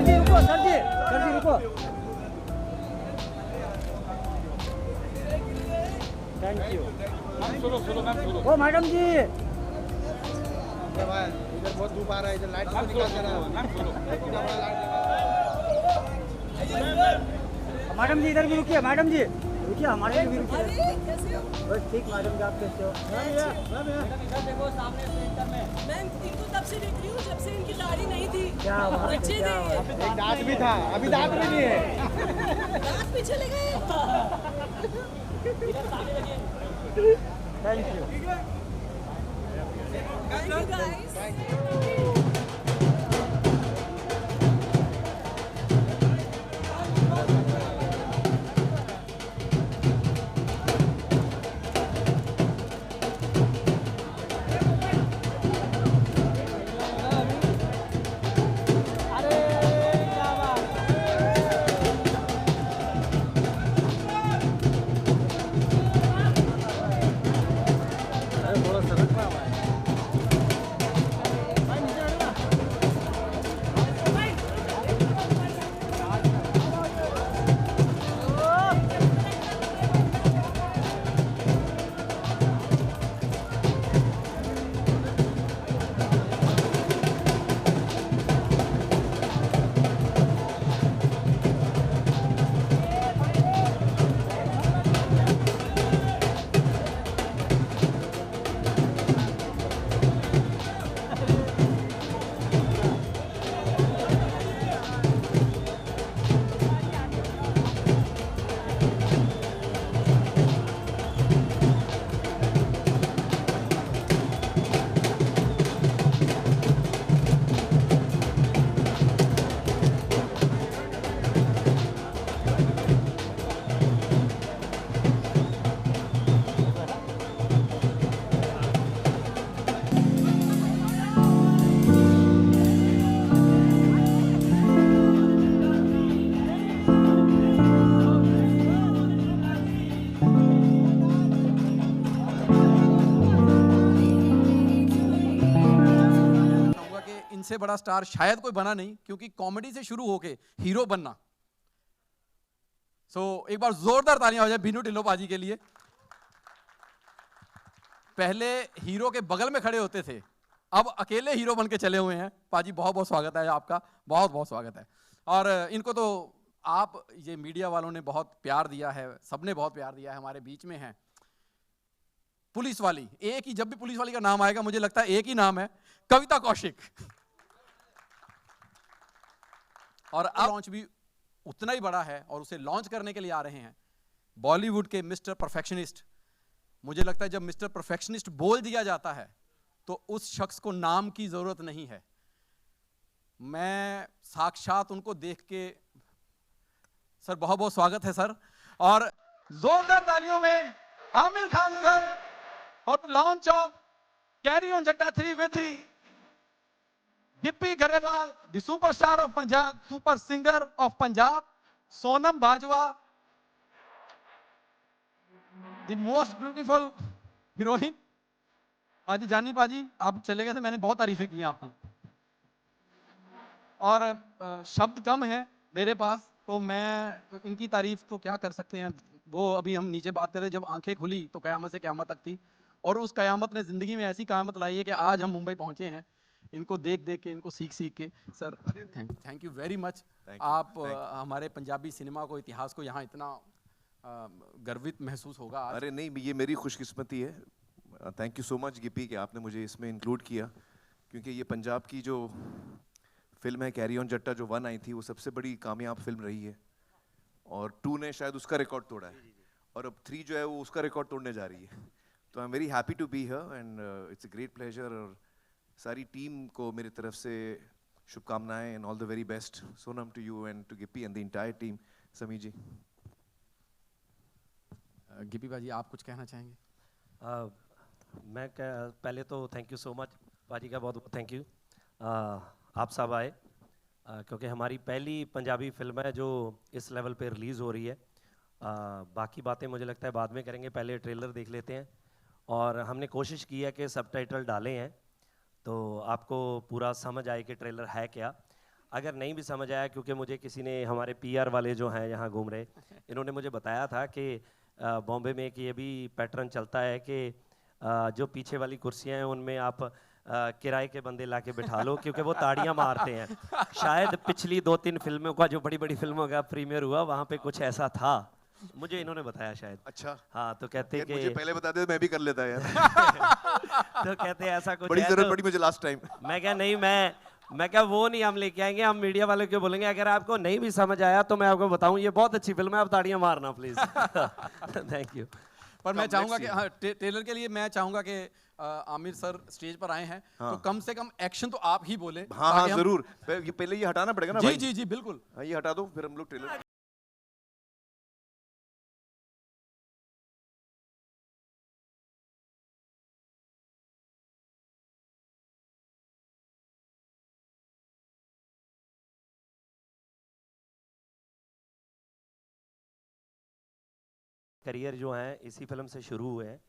जी रुको, सर जी रुको। Thank you. O madam जी, इधर बहुत धूप आ रहा है, इधर लाइट निकाल दे रहा है। मैडम जी इधर भी रुकिए, मैडम जी रुकिए, हमारे लिए भी रुकिए। कैसे हो? बस ठीक मैडम जी, आप कैसे हो? देखो सामने सेंटर में। मैं इनको तब से देख रही हूँ जब से इनकी दाढ़ी नहीं थी। क्या बात है, बच्चे क्या थे। बात है। एक दांत भी था, अभी दांत भी नहीं है। दांत भी चले गए। Thank you. Thank you guys. इनसे बड़ा स्टार शायद कोई बना नहीं, क्योंकि कॉमेडी से शुरू होके हीरो बनना। एक बार जोरदार तालियां हो जाए बीनू ढिल्लों पाजी के लिए। पहले हीरो के बगल में खड़े होते थे, अब अकेले हीरो बन के चले हुए हैं। पाजी बहुत बहुत स्वागत है आपका, बहुत बहुत स्वागत है। और इनको तो आप ये मीडिया वालों ने बहुत प्यार दिया है, सबने बहुत प्यार दिया है। हमारे बीच में है पुलिस वाली, एक ही, जब भी पुलिस वाली का नाम आएगा मुझे लगता है एक ही नाम है, कविता कौशिक। और अब लॉन्च भी उतना ही बड़ा है और उसे लॉन्च करने के लिए आ रहे हैं बॉलीवुड के मिस्टर परफेक्शनिस्ट। मुझे लगता है जब मिस्टर परफेक्शनिस्ट बोल दिया जाता है तो उस शख्स को नाम की जरूरत नहीं है। मैं साक्षात उनको देख के, सर बहुत बहुत स्वागत है सर, और जोरदार तालियों में आमिर खान सर और लॉन्च ऑफ कैरी ऑन जट्टा 3 with Gippy Grewal, the superstar of Punjab, super singer of Punjab, Sonam Bajwa, the most beautiful heroine। पाजी जानी पाजी, आप चले गए थे, मैंने बहुत तारीफें की आपकी और शब्द कम है मेरे पास, तो मैं इनकी तारीफ तो क्या कर सकते हैं। वो अभी हम नीचे बात कर रहे, जब आंखें खुली तो कयामत से कयामत तक थी, और उस कयामत ने जिंदगी में ऐसी कयामत लाई है कि आज हम मुंबई पहुंचे हैं इनको देख देख के, इनको सीख सीख के। Sir thank you very much. आप हमारे पंजाबी सिनेमा को, इतिहास को यहाँ इतना गर्वित महसूस होगा आज। अरे नहीं, ये मेरी खुशकिस्मती है। Thank you so much Gippy कि आपने मुझे इसमें इंक्लूड किया, क्योंकि ये पंजाब की जो फिल्म है कैरी ऑन जट्टा, जो 1 आई थी, वो सबसे बड़ी कामयाब फिल्म रही है और 2 ने शायद उसका रिकॉर्ड तोड़ा है और अब 3 जो है वो उसका रिकॉर्ड तोड़ने जा रही है। तो I am very happy to be here and it's a great pleasure. और सारी टीम को मेरी तरफ से शुभकामनाएं and all the very best. Sonam to you and to Gippy and the entire team. Sami ji. Gippy भाजी आप कुछ कहना चाहेंगे? पहले तो थैंक यू सो मच पाजी का, बहुत बहुत थैंक यू। आप सब आए क्योंकि हमारी पहली पंजाबी फिल्म है जो इस लेवल पे रिलीज़ हो रही है। बाकी बातें मुझे लगता है बाद में करेंगे, पहले ट्रेलर देख लेते हैं। और हमने कोशिश की है कि सबटाइटल डाले हैं तो आपको पूरा समझ आए कि ट्रेलर है क्या। अगर नहीं भी समझ आया, क्योंकि मुझे किसी ने, हमारे पीआर वाले जो हैं यहाँ घूम रहे, इन्होंने मुझे बताया था कि बॉम्बे में कि ये भी पैटर्न चलता है कि जो पीछे वाली कुर्सियाँ हैं उनमें आप किराए के बंदे ला के बिठा लो, क्योंकि वो ताड़ियाँ मारते हैं। शायद पिछली 2-3 फिल्मों का, जो बड़ी बड़ी फिल्मों का प्रीमियर हुआ, वहाँ पे कुछ ऐसा था, मुझे इन्होंने बताया शायद। अच्छा, हाँ, तो कहते यार कि मुझे पहले बता दे, मैं भी कर लेता यार। तो कहते ऐसा कुछ बड़ी है, जरूरत तो पड़ी मुझे लास्ट टाइम। मैं क्या, नहीं, मैं क्या, वो नहीं हम लेके आएंगे, हम मीडिया वाले को बोलेंगे अगर आपको नहीं भी समझ आया तो मैं आपको बताऊं ये बहुत अच्छी फिल्म है, आप ताड़ियां मारना प्लीज। Thank you. पर मैं चाहूंगा कि हाँ, ट्रेलर के लिए मैं चाहूंगा कि आमिर सर स्टेज पर आए हैं, हाँ। तो कम से कम एक्शन तो आप ही बोले। हाँ हाँ जरूर, पहले ये हटाना पड़ेगा ना जी भाई। जी जी बिल्कुल। हाँ, ये हटा दो, फिर हम लोग ट्रेलर। करियर जो है इसी फिल्म से शुरू हुए हैं,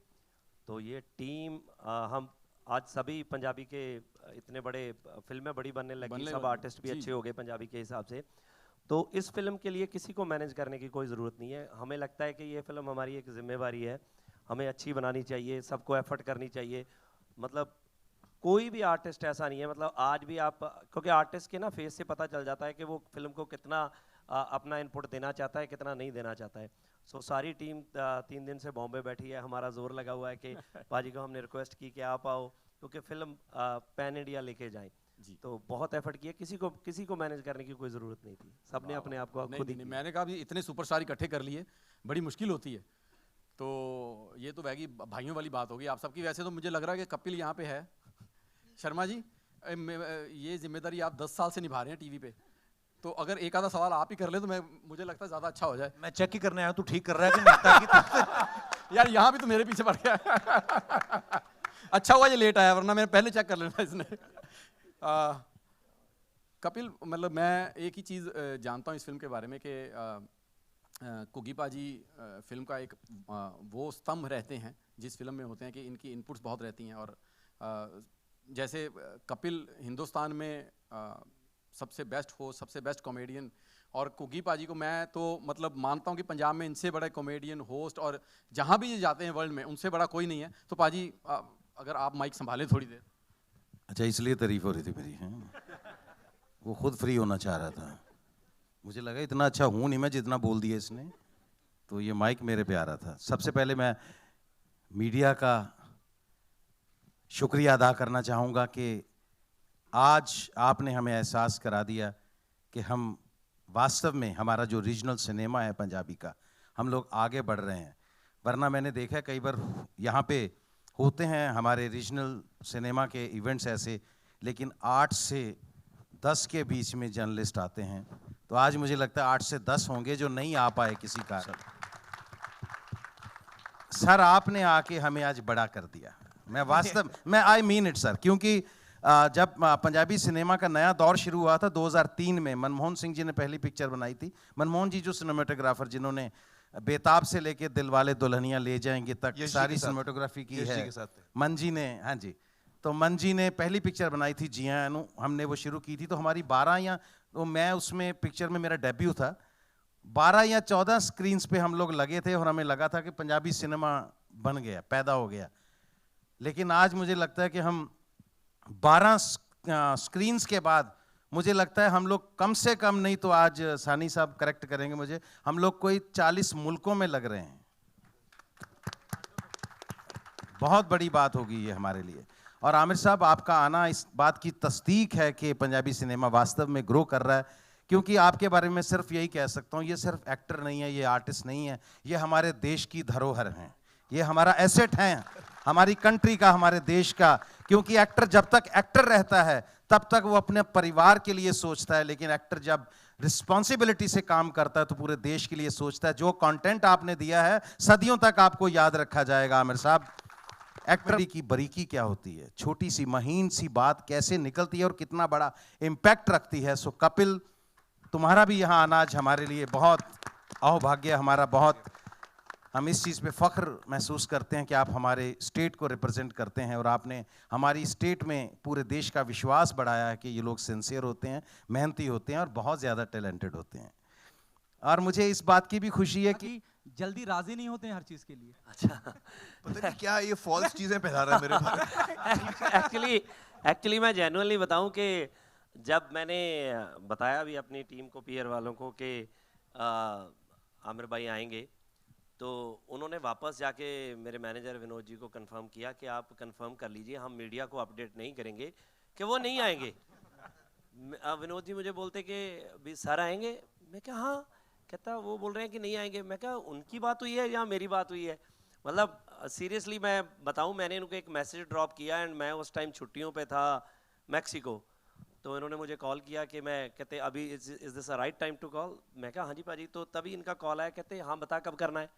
तो ये टीम हम आज सभी पंजाबी के इतने बड़े फिल्में बड़ी बनने लगी, सब आर्टिस्ट भी अच्छे हो गए पंजाबी के हिसाब से, तो इस फिल्म के लिए किसी को मैनेज करने की कोई ज़रूरत नहीं है। हमें लगता है कि ये फिल्म हमारी एक जिम्मेवारी है, हमें अच्छी बनानी चाहिए, सबको एफर्ट करनी चाहिए। मतलब कोई भी आर्टिस्ट ऐसा नहीं है, मतलब आज भी आप, क्योंकि आर्टिस्ट के ना फेस से पता चल जाता है कि वो फिल्म को कितना अपना इनपुट देना चाहता है, कितना नहीं देना चाहता है। सो सारी टीम 3 दिन से बॉम्बे बैठी है, हमारा जोर लगा हुआ है कि पाजी को हमने रिक्वेस्ट की कि आप आओ, क्योंकि फिल्म पैन इंडिया लेके जाएं। तो बहुत एफर्ट किया, किसी को मैनेज करने की कोई ज़रूरत नहीं थी, सबने अपने आप को खुद ही किया। मैंने कहा भी इतने सुपरस्टार इकट्ठे कर लिए, बड़ी मुश्किल होती है, तो ये तो वैगी भाइयों वाली बात होगी आप सबकी। वैसे तो मुझे लग रहा है कि कपिल यहाँ पे है। शर्मा जी, ये जिम्मेदारी आप 10 साल से निभा रहे हैं टीवी पे, तो अगर एक आधा सवाल आप ही कर ले तो मुझे लगता है ज़्यादा अच्छा हो जाए। मैं चेक ही करने आया, तू ठीक कर रहा है कि नहीं? ताकि यार यहाँ भी तो मेरे पीछे पड़ गया। अच्छा हुआ ये लेट आया, वरना मैंने पहले चेक कर लेना इसने। कपिल, मतलब मैं एक ही चीज़ जानता हूँ इस फिल्म के बारे में कि कुगी पाजी फिल्म का एक वो स्तंभ रहते हैं जिस फिल्म में होते हैं कि इनकी इनपुट्स बहुत रहती हैं, और जैसे कपिल हिंदुस्तान में सबसे बेस्ट हो, सबसे बेस्ट कॉमेडियन, और कुगी पाजी को मैं तो मतलब मानता हूँ कि पंजाब में इनसे बड़ा कॉमेडियन, होस्ट, और जहाँ भी ये जाते हैं वर्ल्ड में उनसे बड़ा कोई नहीं है। तो पाजी अगर आप माइक संभालें थोड़ी देर। अच्छा, इसलिए तारीफ हो रही थी मेरी? वो खुद फ्री होना चाह रहा था, मुझे लगा इतना अच्छा हूँ नहीं मैं जितना बोल दिया इसने, तो ये माइक मेरे पे आ रहा था। सबसे पहले मैं मीडिया का शुक्रिया अदा करना चाहूँगा कि आज आपने हमें एहसास करा दिया कि हम वास्तव में हमारा जो रीजनल सिनेमा है पंजाबी का, हम लोग आगे बढ़ रहे हैं। वरना मैंने देखा कई बार यहाँ पे होते हैं हमारे रीजनल सिनेमा के इवेंट्स ऐसे, लेकिन 8 से 10 के बीच में जर्नलिस्ट आते हैं, तो आज मुझे लगता है 8 से 10 होंगे जो नहीं आ पाए किसी कारण। सर आपने आके हमें आज बड़ा कर दिया, मैं वास्तव में आई मीन इट सर, क्योंकि जब पंजाबी सिनेमा का नया दौर शुरू हुआ था 2003 में, मनमोहन सिंह जी ने पहली पिक्चर बनाई थी। मनमोहन जी जो सिनेमेटोग्राफर जिन्होंने बेताब से लेके दिलवाले दुल्हनिया ले जाएंगे तक सारी सिनेमेटोग्राफी की है, मन जी ने, हाँ जी, तो मन जी ने पहली पिक्चर बनाई थी जिया अनु, हमने वो शुरू की थी। तो हमारी 12 या, तो मैं उसमें पिक्चर में मेरा डेब्यू था, 12 या 14 स्क्रीन्स पे हम लोग लगे थे और हमें लगा था कि पंजाबी सिनेमा बन गया, पैदा हो गया। लेकिन आज मुझे लगता है कि हम 12 स्क्रीन्स के बाद मुझे लगता है हम लोग कम से कम नहीं तो आज सानी साहब करेक्ट करेंगे मुझे, हम लोग कोई 40 मुल्कों में लग रहे हैं। बहुत बड़ी बात होगी ये हमारे लिए। और आमिर साहब आपका आना इस बात की तस्दीक है कि पंजाबी सिनेमा वास्तव में ग्रो कर रहा है, क्योंकि आपके बारे में सिर्फ यही कह सकता हूँ, ये सिर्फ एक्टर नहीं है, ये आर्टिस्ट नहीं है, ये हमारे देश की धरोहर हैं, ये हमारा एसेट है, हमारी कंट्री का, हमारे देश का। क्योंकि एक्टर जब तक एक्टर रहता है तब तक वो अपने परिवार के लिए सोचता है, लेकिन एक्टर जब रिस्पॉन्सिबिलिटी से काम करता है तो पूरे देश के लिए सोचता है। जो कंटेंट आपने दिया है सदियों तक आपको याद रखा जाएगा आमिर साहब। एक्टर की बारीकी क्या होती है, छोटी सी महीन सी बात कैसे निकलती है और कितना बड़ा इम्पैक्ट रखती है। सो कपिल, तुम्हारा भी यहाँ आना आज हमारे लिए बहुत अहोभाग्य, हमारा बहुत हम इस चीज़ पे फ़ख्र महसूस करते हैं कि आप हमारे स्टेट को रिप्रेजेंट करते हैं और आपने हमारी स्टेट में पूरे देश का विश्वास बढ़ाया है कि ये लोग सिंसियर होते हैं, मेहनती होते हैं और बहुत ज़्यादा टैलेंटेड होते हैं। और मुझे इस बात की भी खुशी है कि जल्दी राजी नहीं होते हैं हर चीज के लिए। अच्छा पता नहीं क्या ये फॉल्स चीजें फैला रहा है मेरे बारे में। एक्चुअली मैं जेन्युइनली बताऊं कि जब मैंने बताया भी अपनी टीम को, पीयर वालों को कि आमिर भाई आएंगे, तो उन्होंने वापस जाके मेरे मैनेजर विनोद जी को कंफर्म किया कि आप कंफर्म कर लीजिए, हम मीडिया को अपडेट नहीं करेंगे कि वो नहीं आएंगे। विनोद जी मुझे बोलते कि भी सर आएंगे, मैं क्या हाँ, कहता वो बोल रहे हैं कि नहीं आएंगे। मैं क्या उनकी बात हुई है या मेरी बात हुई है? मतलब सीरियसली मैं बताऊं, मैंने उनको एक मैसेज ड्रॉप किया एंड मैं उस टाइम छुट्टियों पे था मैक्सिको, तो इन्होंने मुझे कॉल किया कि मैं कहते अभी is this a right time to call? मैं कहा हाँ जी पाजी। तो तभी इनका कॉल आया, कहते हाँ बता कब करना है।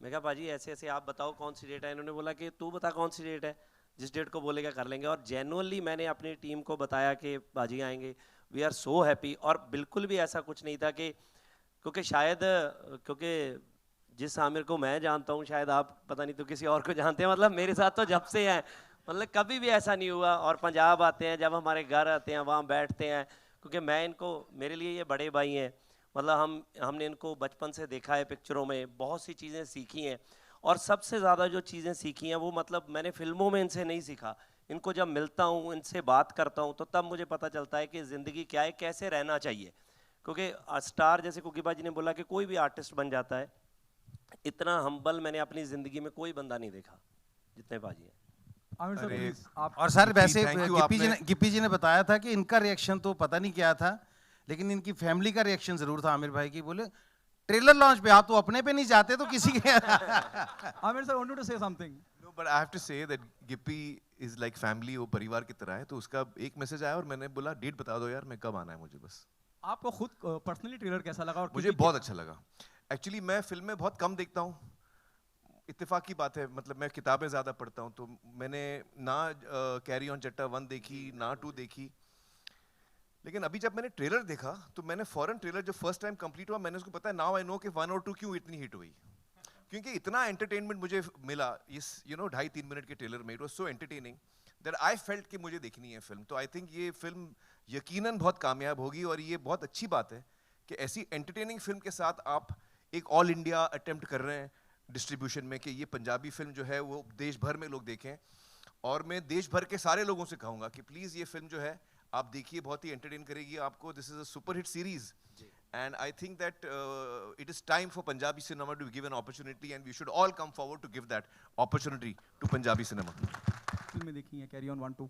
मैं कहा पाजी ऐसे ऐसे आप बताओ कौन सी डेट है। इन्होंने बोला कि तू बता कौन सी डेट है, जिस डेट को बोलेगा कर लेंगे। और जेन्युइनली मैंने अपनी टीम को बताया कि पाजी आएंगे, वी आर सो हैप्पी। और बिल्कुल भी ऐसा कुछ नहीं था कि क्योंकि जिस आमिर को मैं जानता हूँ शायद आप पता नहीं तो किसी और को जानते हैं, मतलब मेरे साथ तो जब से है, मतलब कभी भी ऐसा नहीं हुआ। और पंजाब आते हैं, जब हमारे घर आते हैं वहाँ बैठते हैं, क्योंकि मैं इनको, मेरे लिए ये बड़े भाई हैं, मतलब हमने इनको बचपन से देखा है पिक्चरों में, बहुत सी चीज़ें सीखी हैं। और सबसे ज़्यादा जो चीज़ें सीखी हैं वो मतलब मैंने फिल्मों में इनसे नहीं सीखा। इनको जब मिलता हूँ, इनसे बात करता हूँ, तो तब मुझे पता चलता है कि ज़िंदगी क्या है, कैसे रहना चाहिए। क्योंकि स्टार जैसे कुकी बाजी ने बोला कि कोई भी आर्टिस्ट बन जाता है, इतना हम्बल मैंने अपनी ज़िंदगी में कोई बंदा नहीं देखा जितने बाजी हैं। आमिर सर प्लीज आप। और सर वैसे thank you, गिप्पी जी ने बताया था कि इनका रिएक्शन तो पता नहीं क्या था, लेकिन इनकी फैमिली का रिएक्शन जरूर था आमिर भाई की। बोले ट्रेलर लॉन्च पे आप तो अपने पे नहीं जाते तो किसी के। Aamir sir wanted to say something. No, but I have to say that Gippy is like family, वो परिवार की तरह है। तो उसका एक मैसेज आया और मैंने बोला डेट बता दो यार, मैं कब आना है मुझे बस। आपको खुद पर्सनली ट्रेलर कैसा लगा? और मुझे बहुत अच्छा लगा। एक्चुअली मैं फिल्में बहुत कम देखता हूँ, इत्तेफाक की बात है, मतलब मैं किताबें ज़्यादा पढ़ता हूँ। तो मैंने ना कैरी ऑन जट्टा 1 देखी, ना 2 देखी, लेकिन अभी जब मैंने ट्रेलर देखा तो मैंने फॉरेन ट्रेलर जो फर्स्ट टाइम कंप्लीट हुआ, मैंने उसको पता है, नाउ आई नो कि 1 और 2 क्यों इतनी हिट हुई, क्योंकि इतना एंटरटेनमेंट मुझे मिला इस 2.5-3 मिनट के ट्रेलर में। It was so entertaining that I felt कि मुझे देखनी है फिल्म। तो आई थिंक ये फिल्म यकीनन बहुत कामयाब होगी। और ये बहुत अच्छी बात है कि ऐसी एंटरटेनिंग फिल्म के साथ आप एक ऑल इंडिया अटेम्प्ट कर रहे हैं डिस्ट्रीब्यूशन में, कि ये पंजाबी फिल्म जो है वो देश भर में लोग देखें। और मैं देश भर के सारे लोगों से कहूँगा कि प्लीज़ ये फिल्म जो है आप देखिए, बहुत ही एंटरटेन करेगी आपको। This is a super hit series and I think that it is time for Punjabi cinema to give an opportunity, and we should all come forward to give that opportunity to Punjabi cinema. फिल्में देखी हैं carry on 1 2?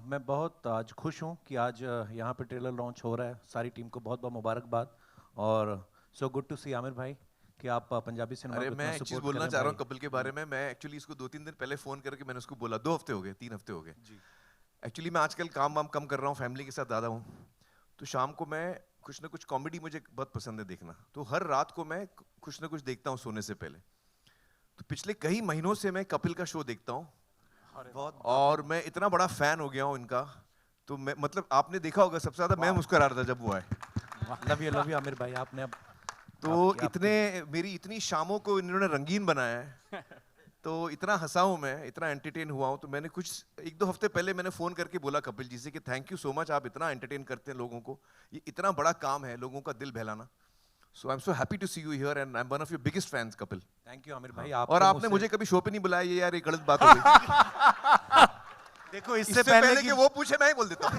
मैं बहुत आज खुश हूँ कि आज यहाँ पे ट्रेलर लॉन्च हो रहा है। सारी टीम को बहुत बहुत मुबारकबाद। और सो गुड टू सी आमिर भाई कि आप पंजाबी सिनेमा अरे को मैं इतना एक चीज़ support बोलना कर चाह रहे रहा हैं हूँ कपिल के बारे में। मैं एक्चुअली इसको 2-3 दिन पहले फ़ोन करके मैंने उसको बोला, 2 हफ्ते हो गए, 3 हफ्ते हो गए। एक्चुअली मैं आजकल काम वाम कम कर रहा हूँ, फैमिली के साथ ज़्यादा हूँ, तो शाम को मैं कुछ ना कुछ कॉमेडी मुझे बहुत पसंद है देखना। तो हर रात को मैं कुछ ना कुछ देखता हूँ सोने से पहले। तो पिछले कई महीनों से मैं कपिल का शो देखता हूँ और मैं इतना बड़ा फैन हो गया हूँ इनका। तो मैं, मतलब आपने देखा होगा, सबसे ज़्यादा मैं मुस्कुरा रहा था जब वो आए। लव यू आमिर भाई। आपने अब तो मेरी इतनी शामों को इन्होंने रंगीन बनाया है, तो इतना हंसा हूँ मैं, इतना एंटरटेन हुआ हूँ। तो मैंने कुछ 1-2 हफ्ते पहले मैंने फ़ोन करके बोला कपिल जी से कि थैंक यू सो मच, आप इतना एंटरटेन करते हैं लोगों को। ये इतना बड़ा काम है लोगों का दिल बहलाना। So I am so happy to see you here and I am one of your biggest fans Kapil. Thank you Aamir भाई। और आपने मुझे कभी शो पे नहीं बुलाया, ये यार एक गलत बात हो गई। देखो इससे पहले कि वो पूछे मैं ही बोल देता हूँ।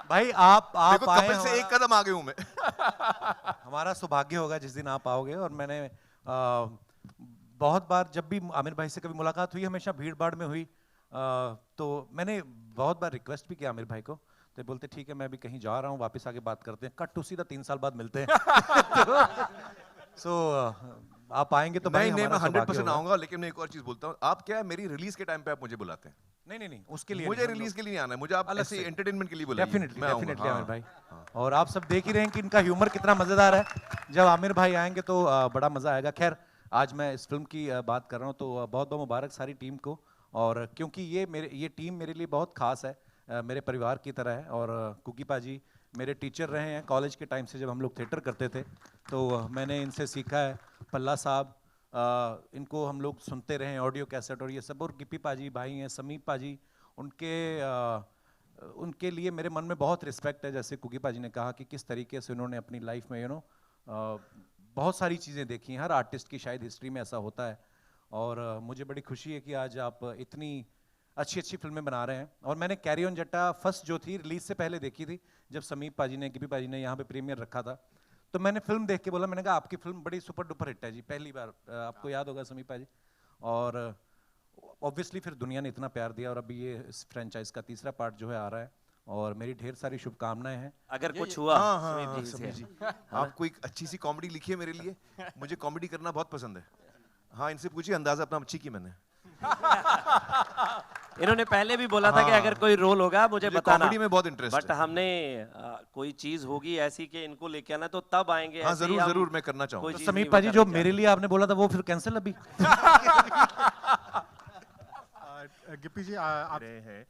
भाई आप देखो आए, कपिल से एक कदम आगे हूँ मैं। हमारा सौभाग्य होगा जिस दिन आप आओगे। और मैंने बहुत बार जब भी आमिर भाई से कभी मुलाकात हुई, हमेशा भीड़ भाड़ में हुई, तो मैंने बहुत बार रिक्वेस्ट भी किया आमिर भाई को, तो बोलते ठीक है मैं भी कहीं जा रहा हूँ, वापस आके बात करते हैं। कट टू सीधा 3 साल बाद मिलते हैं। सो आप आएंगे तो भाई नहीं, मैं हमारा 100% आऊंगा। लेकिन मैं एक और चीज बोलता हूँ, आप क्या है मेरी रिलीज के टाइम पे आप मुझे बुलाते हैं? नहीं उसके लिए मुझे रिलीज के लिए नहीं आना है, मुझे आप अलग ऐसे से एंटरटेनमेंट के लिए बुलाइए। डेफिनेटली मैं आऊंगा। आमिर भाई। और आप सब देख ही रहे हैं कि इनका ह्यूमर कितना मजेदार है। जब आमिर भाई आएंगे तो बड़ा मजा आएगा। खैर आज मैं इस फिल्म की बात कर रहा हूँ, तो बहुत बहुत मुबारक सारी टीम को। और क्योंकि ये टीम मेरे लिए बहुत खास है, मेरे परिवार की तरह है। और कुकी पाजी मेरे टीचर रहे हैं कॉलेज के टाइम से, जब हम लोग थिएटर करते थे तो मैंने इनसे सीखा है। पल्ला साहब इनको हम लोग सुनते रहे ऑडियो कैसेट और ये सब, और गिप्पी पाजी भाई हैं, समीप पाजी, उनके लिए मेरे मन में बहुत रिस्पेक्ट है। जैसे कुकी पाजी ने कहा कि किस तरीके से उन्होंने अपनी लाइफ में बहुत सारी चीज़ें देखी हैं, हर आर्टिस्ट की शायद हिस्ट्री में ऐसा होता है। और मुझे बड़ी खुशी है कि आज आप इतनी अच्छी अच्छी फिल्में बना रहे हैं। और मैंने कैरी ऑन जट्टा फर्स्ट जो थी रिलीज से पहले देखी थी, जब समीप पाजी ने, गिप्पी पाजी ने यहाँ पे प्रीमियर रखा था, तो मैंने फिल्म देख के बोला, मैंने कहा आपकी फिल्म बड़ी सुपर डुपर हिट है जी, पहली बार। आपको याद होगा समीप पाजी। और ऑब्वियसली फिर दुनिया ने इतना प्यार दिया और अभी ये इस फ्रेंचाइज का तीसरा पार्ट जो है आ रहा है, और मेरी ढेर सारी शुभकामनाएं हैं। अगर कुछ हुआ हाँ, समीप जी, आपको एक अच्छी सी कॉमेडी लिखी है मेरे लिए, मुझे कॉमेडी करना बहुत पसंद है। हाँ, इनसे पूछिए अंदाजा अपना अच्छी की मैंने। इन्होंने पहले भी बोला था कि अगर कोई रोल होगा मुझे बताना, कॉमेडी में बहुत इंटरेस्ट बट हमने कोई चीज होगी ऐसी कि इनको लेके आना तो तब आएंगे। हाँ, जरूर जरूर मैं करना चाहूँगा। तो समीप पाजी जो मेरे लिए आपने बोला था वो फिर कैंसिल अभी? गिप्पी जी आप रहे हैं,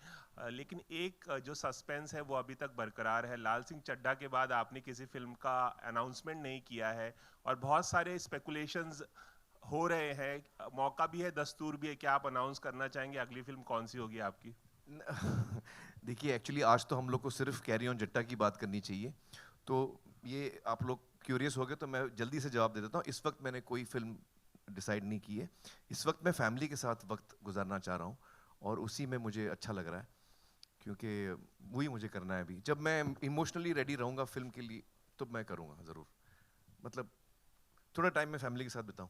लेकिन एक जो सस्पेंस है वो अभी तक बरकरार है। लाल सिंह चड्ढा के बाद आपने किसी फिल्म का अनाउंसमेंट नहीं किया है और बहुत सारे स्पेकुलेशंस हो रहे हैं, मौका भी है, दस्तूर भी है। क्या आप अनाउंस करना चाहेंगे अगली फिल्म कौन सी होगी आपकी? देखिए, एक्चुअली आज तो हम लोग को सिर्फ कैरी ऑन जट्टा की बात करनी चाहिए, तो ये आप लोग क्यूरियस हो गए तो मैं जल्दी से जवाब दे देता हूँ। इस वक्त मैंने कोई फिल्म डिसाइड नहीं की है। इस वक्त मैं फैमिली के साथ वक्त गुजारना चाह रहा हूँ और उसी में मुझे अच्छा लग रहा है, क्योंकि वही मुझे करना है। अभी जब मैं इमोशनली रेडी रहूँगा फिल्म के लिए तो मैं करूँगा ज़रूर। मतलब थोड़ा टाइम मैं फैमिली के साथ बिताऊँ।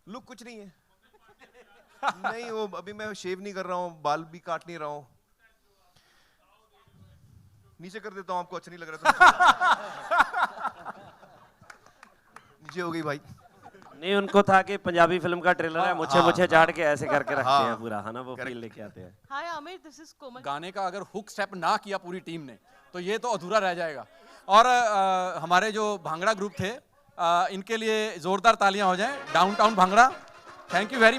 लुक कुछ नहीं है, नहीं वो अभी मैं शेव नहीं कर रहा हूँ, बाल भी काट नहीं रहा हूँ। नीचे कर देता हूँ, आपको अच्छा नहीं लग रहा तो नीचे हो गई भाई। नहीं, उनको था कि पंजाबी फिल्म का ट्रेलर है, मुझे झाड़ के ऐसे करके रखते हैं पूरा, है ना, वो फील लेके आते हैं। हाय आमिर, दिस इज कोमल। गाने का अगर हुक स्टेप ना किया पूरी टीम ने तो ये तो अधूरा रह जाएगा। और हमारे जो भांगड़ा ग्रुप थे, इनके लिए जोरदार तालियां हो जाएं। Downtown bhangra, thank you very